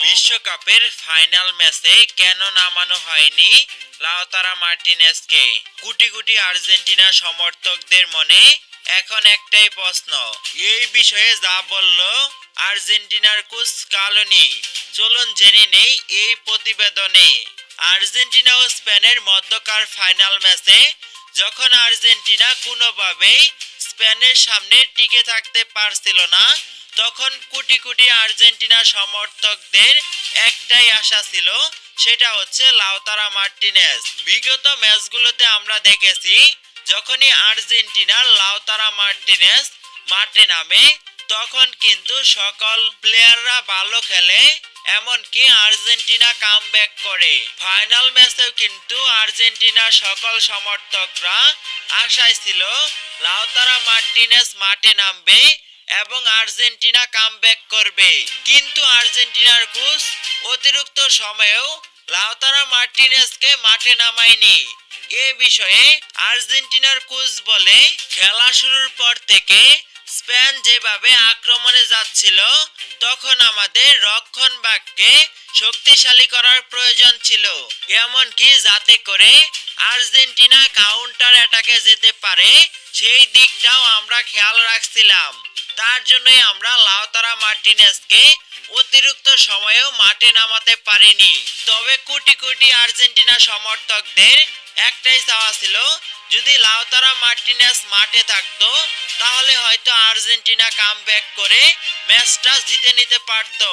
বিশ্বকাপের ফাইনাল ম্যাচে কেন নামানো হয়নি লাউতারা মার্টিনেজকে? কোটি কোটি আর্জেন্টিনা সমর্থকদের মনে এখন একটাই প্রশ্ন, এই বিষয়ে যা বলল আর্জেন্টিনার কোচ স্কালোনি। চলুন জেনে নেই এই প্রতিবেদনে। আর্জেন্টিনা ও স্পেনের মধ্যকার ফাইনাল ম্যাচে যখন আর্জেন্টিনা কোনোভাবেই স্পেনের সামনে টিকে থাকতে পারছিল না, তখন কোটি কোটি আর্জেন্টিনা সমর্থকদের একটাই আশা ছিল, সেটা হচ্ছে লাউতারা মার্টিনেজ। বিগত ম্যাচগুলোতে আমরা দেখেছি যখনই আর্জেন্টিনার লাউতারা মার্টিনেজ মাঠে নামে তখন কিন্তু সকল প্লেয়াররা ভালো খেলে, এমনকি আর্জেন্টিনা কামব্যাক করে। ফাইনাল ম্যাচেও কিন্তু আর্জেন্টিনার সকল সমর্থকরা আশায় ছিল লাউতারা মার্টিনেজ মাঠে নামবে এবং আর্জেন্টিনা কামব্যাক করবে। কিন্তু আর্জেন্টিনার কোচ অতিরিক্ত সময়েও লাউতারা মার্টিনেজকে মাঠে নামায়নি। এ বিষয়ে আর্জেন্টিনার কোচ বলে, খেলা শুরুর পর থেকে স্পেন যেভাবে আক্রমণে যাচ্ছিল তখন আমাদের রক্ষণভাগকে শক্তিশালী করার প্রয়োজন ছিল, এমনকি যাতে করে আর্জেন্টিনা কাউন্টার অ্যাটাকে যেতে পারে সেই দিকটাও আমরা খেয়াল রাখছিলাম। তার জন্যই আমরা লাউতারা মার্টিনেজকে অতিরিক্ত সময়েও মাঠে নামাতে পারিনি। তবে কোটি কোটি আর্জেন্টিনা সমর্থকদের একটাই চাওয়া ছিল, যদি লাউতারা মার্টিনেজ মাঠে থাকতো তাহলে হয়তো আর্জেন্টিনা কামব্যাক করে ম্যাচটা জিতে নিতে পারতো।